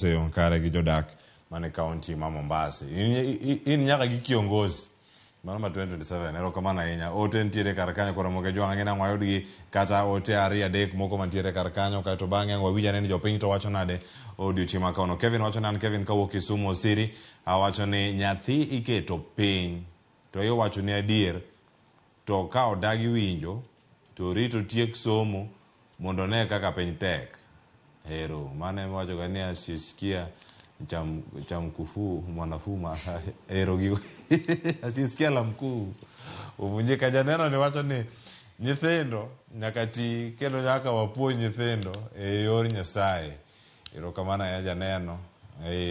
Seyo kare gi jodak mane county ma Mombasa. In nyaka gi kiongozi. Mano 2027 ero kamana ahinya. Ote ntiere kar kanyo koro moke jwang' ng'ina wayudgi kata ote ariyo adek moko mantiere kar kanyo kato bang'e wawinjane ni jopiny to wacho nade odiochieng' ma kono. Kevin wacho nan Kevin kawuok Kisumu Siri awacho ni nyathi iketo piny to iwacho ni adier to ka odagi winjo to rito tiek somo mondo ne kaka piny tek. Hero mane wacho gani asisikia cham kufu mwanafuma hero gigo asisikia la mkuu uvunjika. Janeno ni wacho ni nyithindo nyaka ti kendo nyaka wapuonj nyithindo e yor Nyasaye. Erokamano ya janeno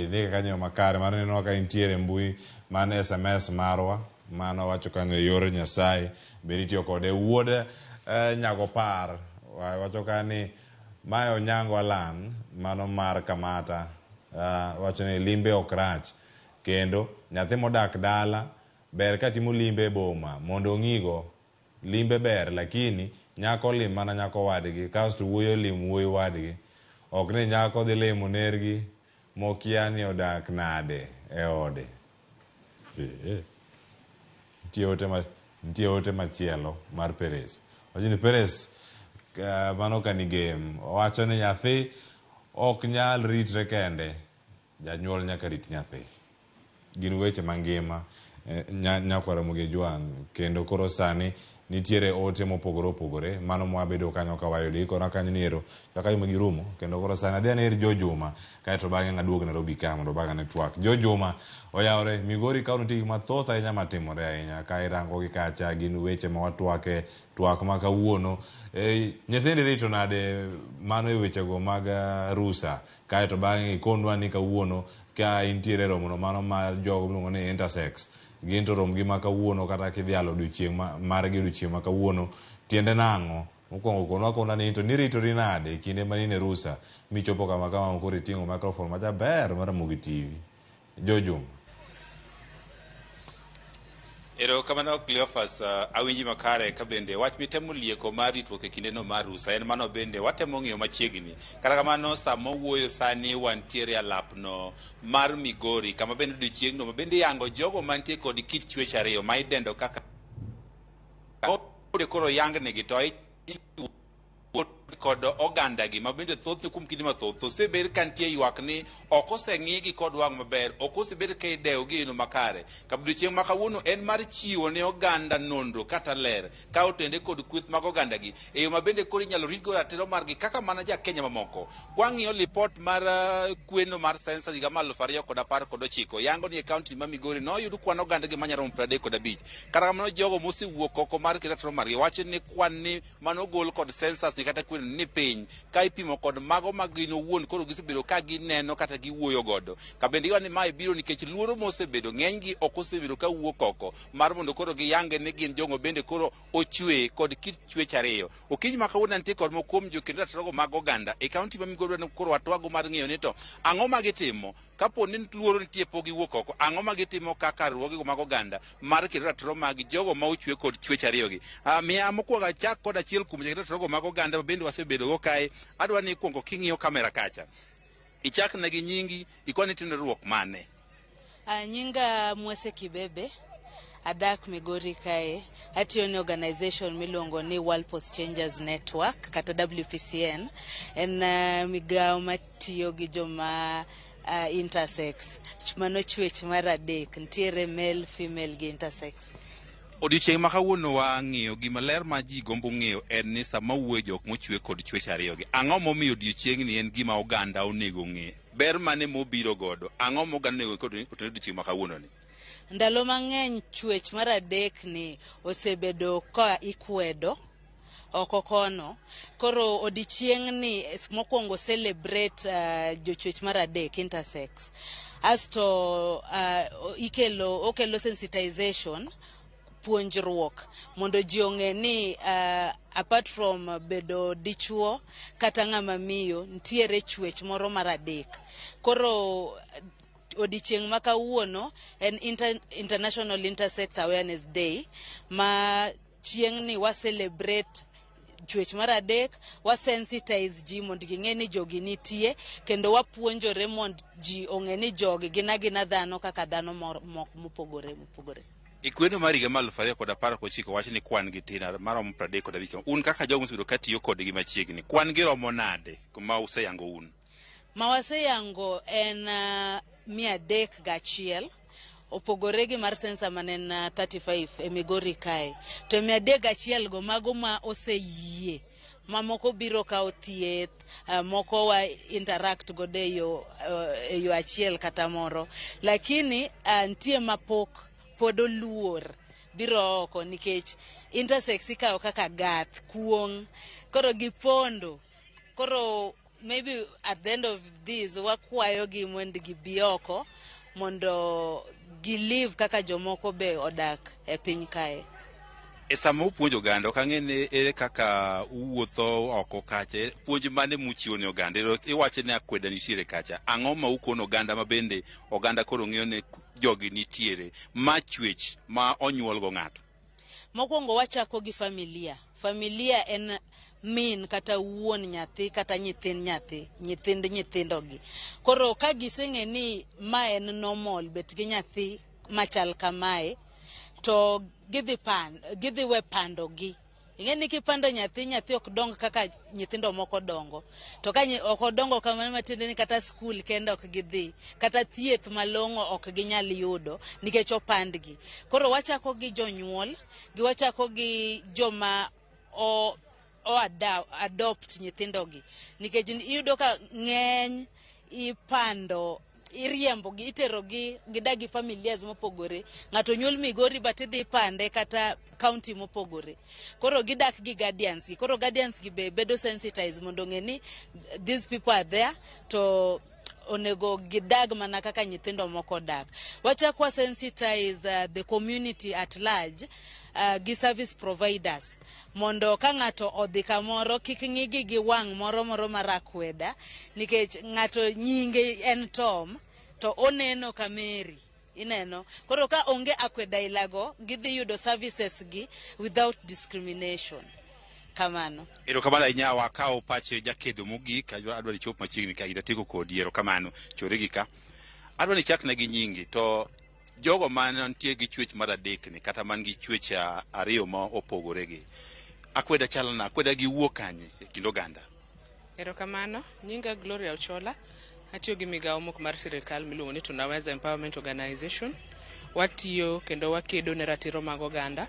dhi kanyo makare mar neno ka intiere mbui man SMS marwa mano wacho kanyo e yor Nyasaye beri tiyo kode wuode nyago par wacho kani mayo nyango alan mano mar kamata wacho ni limbe okrach kendo nyathi modak dala ber katimo limbe e boma mondo ng'igo limbe ber lakini nyako lim mana nyako wadgi kasto wuoyo lim wuoyo wadgi ok ni nyako dhi limo nergi mokia ni odak nade e ode. Nitie ote machielo mar Peres wacho ni Peres mano kani game wacho ni nyathi ok nyal ritre kende janyuol nyaka rit nyathi. Gin weche mangima nyako Ramogi jwang' kendo koro sani nitiere ote mopogore opogore mano mwabedo kanyo kawayodi koro kanyo niero kaka yuma girumo kendo koro sani adhi aner Jo Juma kaeto bang'e ng'aduog Nairobi ka mondo bang'e ne twak. Jo Juma oyawre Migori kaunti gik mathoth ahinya matimore ahinya ka irango gi kacha gin weche ma watwake twak ma kawuono nyithindo rito nade mano e wechego mag rusa kaeto bang'e ikonwa ni kawuono ka intiere romono mano ma jogo miluongo ni intersex gin to romgi ma kawuono kata kidhialo odiochieng' margi odiochieng' ma kawuono tiende nang'o mokwongo konwa kona ni to niritori nade kinde manine rusa michopo kama kama koro iting'o microphone majaber mar Ramogi TV. Jo Juma. Ero kamano Cleophas awinji makare ka bende wach mitemo lieko mar ritruok e kinde no mar rusa en mano bende watemo ng'iyo machiegni kata kamano sama wuoyo sani wantiere alapno mar Migori kama bende odiochieng' no bende yango jogo mantie kod kit chwech ariyo ma idendo kaka koro yang negi to kod oganda gi ma bende thoth kuom kinde mathoth osebedo kantie ywak ni ok oseng'igi kod wang' maber ok osebedo ka idewo gi eno makare kabudiochieng' ma kawuono en mar chiwo ne oganda nonro kata ler ka otende kod kweth mag oganda gi e yo ma bende koro inyalo ritgo ratiro margi kaka mana ja Kenya mamoko. Kwang'iyo lipot mar kweno mar sensa higa mar 2019 yango ni e kaunti ma Migori noyud kwan oganda gi manyaromo 35 kata kamano jogo mosewuok oko mar ratiro margi wacho ni kwan ni manogol kod sensas ni kata ni piny ka ipimo kod mago magino wuon koro gisebedo ka gineno kata giwuoyo godo ka bende iwa ni mae biro nikech luoro mosebedo ng'enygi ok osebedo ka wuok oko mar mondo koro giyange ni gin jogo bende koro ochwe kod kit chwech ariyo. Okinyi ma kawuono nitie kod moko kuom jokendo ratiro mag oganda e kaunti ma Migori koro watwago mar ng'iyo ni to ang'o ma gitimo kapo ni luoro nitie po giwuok oko ang'o ma gitimo kaka riwruoge mag oganda mar kendo ratiro mag jogo ma ochwe kod chwech ariyo gi. Miya mokwongo achak kod achiel kuom jokendo ratiro mag oganda bende wasebedo go kae adwa ni kuongo king'iyo kamera kacha ichak na gi nyingi ikoni tineruok mane. Nyinga Mwese Kibebe adak Migori kae atiyo ni organization miluongo ni World Post Changers Network kata WPCN en migao matiyo gi joma intersex mano chwech mar adek ntiere male female gi intersex. Odiochieng' ma kawuono wang'iyo gima ler ma ji gombo ng'eyo en ni sama wuoyo jok mochwe kod chwech ariyo gi ang'o momiyo odiochieng' ni en gima oganda onego ng'e ber mane mobiro godo ang'o moganda onego kod odiochieng' ma kawuono ni. Ndalo mang'eny chwech mar adek ni osebedo ka ikwedo oko kono koro odiochieng' ni mokwongo celebrate jochwech mar adek intersex asto okelo sensitization puonjruok mondo ji ong'e ni apart from bedo dichuo kata ng'ama miyo ntiere chwech moro mar adek. Koro odiochieng' ma kawuono en International Intersex Awareness Day ma chieng' ni wa celebrate chwech mar adek wasensitize ji mondo ging'e ni jogi nitie kendo wapuonjore mondo ji ong'e ni jogi gina dhano kaka dhano mopogore. Ikweno mar higa mar 2019 wacho ni kwan gi tin maromo 35. Un kaka jogo mosebedo ka tiyo kodgi machiegni, kwan gi romo nade ma useyango un? Ma waseyango en 301, opogore gi mar sensa manen 35 e Migori kae. To 301 go mago ma oseyie, mamoko biro kawo thieth, moko wa interact godo e yo achiel kata moro, lakini nitie mapok pod oluor biro oko nikech intersex ikawo kaka gath, kuong, koro gipondo. Koro maybe at the end of this wakwayo gi mondo gibi oko mondo live kaka jomoko be odak e piny kae. E sama upuonjo oganda, kang'e ere kaka uwuotho oko kacha, puonj mane muchiwo ne oganda? Iwacho ni akweda nitiere kacha. Ang'o ma ukono oganda ma bende oganda koro ng'eyo ne jogi nitiere ma chwech ma onyuol go ng'ato? Mokwongo wachako gi familia. Familia en min kata wuon nyathi kata nyithind nyithindogi. Koro ka giseng'e ni ma en normal bet gi nyathi machal kamae, to gidhi we pandogi. Ing'e ni kipando nyathi ok dong kaka nyithindo moko dongo. To ka ok odongo kamano matiende ni kata skul kendo ok gidhi, kata thieth malong'o ok ginyal yudo nikech opandgi. Koro wachako gi jonyuol, wachako gi joma adopt nyithindogi. Nikech iyudo ka ng'eny ipando, iriembo gi, itero gi gidagi familias mopogore. Ng'ato nyuol Migori but idhi pande kata county mopogore. Koro gidak gi guardians gi. Koro guardians gi bedo sensitized mondo ng'e ni these people are there, to onego gidag mana kaka nyithindo moko dak. Wachakwa sensitize the community at large, gi service providers, mondo ka ng'ato odhi kamoro kik ng'igi gi wang' moro marakweda, nikech ng'ato nyinge en Tom to oneno kameri, ineno. Koro ka onge akweda ilago, gidhi yudo services gi without discrimination. Kamano. Erokamano ahinya, wakawo pache jakedo mogik, adwa ni chop machiegni ka idatieko kodi. Erokamano chore gi ka. Adwa ni chakna gi nyingi, to jogo mantie gi chwech mar adek ni kata man gi chwech ariyo ma opogore gi, akweda chalna, akweda gi wuok kanye e kind oganda? Erokamano, nyinga Gloria Ochola, atiyo gi migawo mok mar sirikal miluongo ni Tunaweza Empowerment Organization. Watiyo kendo wakedo ne ratiro mag oganda.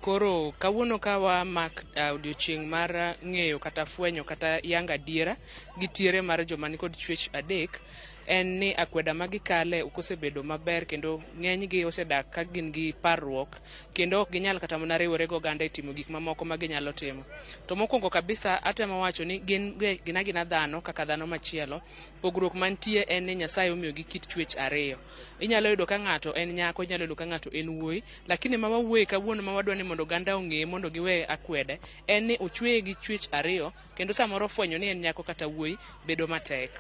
Koro kawuono ka wamak odiochieng' mar ng'eyo kata fwenyo kata yanga diera gi tiere mar joma ni kod chwech adek, en ni akweda magikale okosebedo maber kendo ng'eny gi osedak ka gin gi parruok kendo ok ginyal kata mana riwore go oganda e timo gik mamoko ma ginyalo timo. To mokwongo kabisa atemo wacho ni gina dhano kaka dhano machielo. Pogruok mantie en ni Nyasaye omiyo gi kit chwech ariyo. Inyalo yudo ka ng'ato en nyako, inyalo yudo ka ng'ato en wuoyi, lakini ma wawuoyi kawuono ma wadwa ni mondo oganda ong'e mondo giwe akwede en ni ochweye gi chwech ariyo, kendo samoro fwenyo ni en nyako kata wuoyi bedo matek.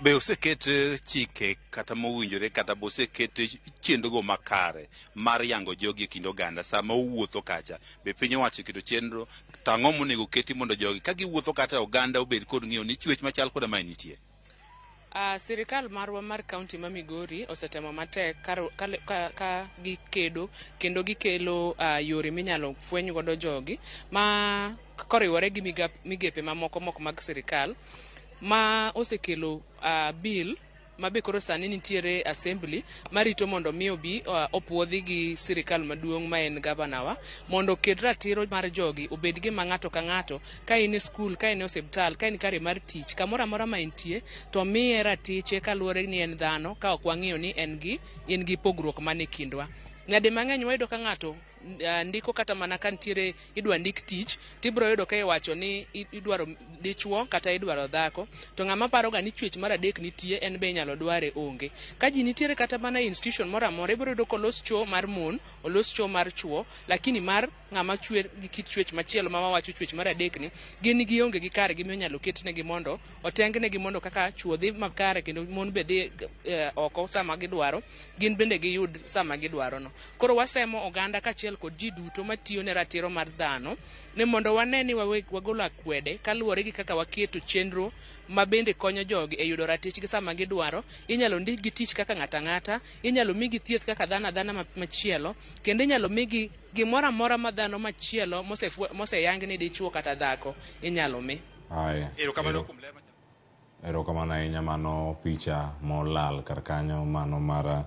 Be oseket chike kata mowinjore kata boseket chenrogo makare mar yango jogi e kind oganda sama owuotho kacha? Be piny owacho keto chenro tang'o monego keti mondo jogi ka giwuotho kata oganda obed kod ng'eyo ni chwech machal koda mae nitie? Sirikal marwa mar kaunti ma Migori osetemo matek ka gikedo kendo gikelo yore minyalo fweny godo jogi ma koriwore gi migepe mamoko mok mag sirikal, ma osekelo bill mabe koro sani nitiere assembly marito mondo mi obi opuodhi gi sirikal maduong' ma en gavanawa, mondo ket ratiro mar jogi obed gi ma ng'ato ka ng'ato, ka in e skul, ka in e osiptal, ka in kare mar tich, kamoro amora ma intie, to miye ratiche kaluwore ni en dhano, ka ok wang'iyo ni en gi pogruok mane kindwa. Nyade mang'eny wayudo ka ng'ato ndiko kata mana ka nitiere idwa ndik tich, tibro yudo ka iwacho ni idwaro dichwo kata idwaro dhako, to ng'ama paro ga ni chwech mar adek nitie en be inyalo dware onge. Ka ji nitiere kata mana institution moro amora, ibro yudo kolos chwo mar mon, olos chwo mar chwo, lakini mar ng'ama chwer gi kit chwech machielo ma wawacho chwech mar adek ni, gin gi onge gi kare gimiyo nyalo ketnegi mondo otengnegi mondo kaka chwo dhi makare kendo mon be dhi oko sama gidwaro, gin bende giyud sama gidwaro no. Koro wasemo oganda kachiel kachiel kod ji duto matiyo ne ratiro mar dhano ne mondo wane ni wagolo akwede kaluwore gi kaka waketo chenro ma bende konyo jogi e yudo ratichgi sama gidwaro. Inyalo ndik gi tich kaka ng'ata ng'ata, inyalo migi thieth kaka dhana machielo, kendo inyalo migi gimoro amora ma dhano machielo moseyang ni dichuo kata dhako inyalo mi. Erokamano ahinya. Mano picha molal kar kanyo mano mar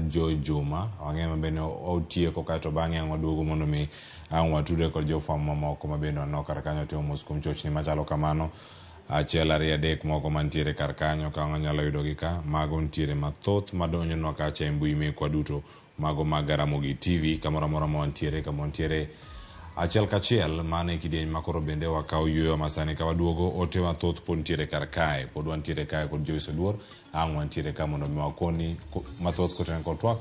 Joy Juma. Wang'e ma bende otieko kaeto bang'e ang' waduogo mondo mi ang' watude kod jofwambo mamoko ma bende waneno kar kanyo timo mos kuom chochni machalo kamano. Achiel ariyo adek moko mantiere kar kanyo ka wanyalo yudogi ka. Mago ntiere mathoth madonjonwa kacha e mbui mekwa duto mago mag Ramogi TV kamoro amora ma wantiere kama wantiere achiel kachiel. Mano e kidieny makoro bende wakawo yweyo masani ka waduogo. Ote mathoth pod ntiere kar kae, pod wantiere kae kod Joyce Oduor. Ang' wantiere ka mondo mi wakoni mathoth koten kod twak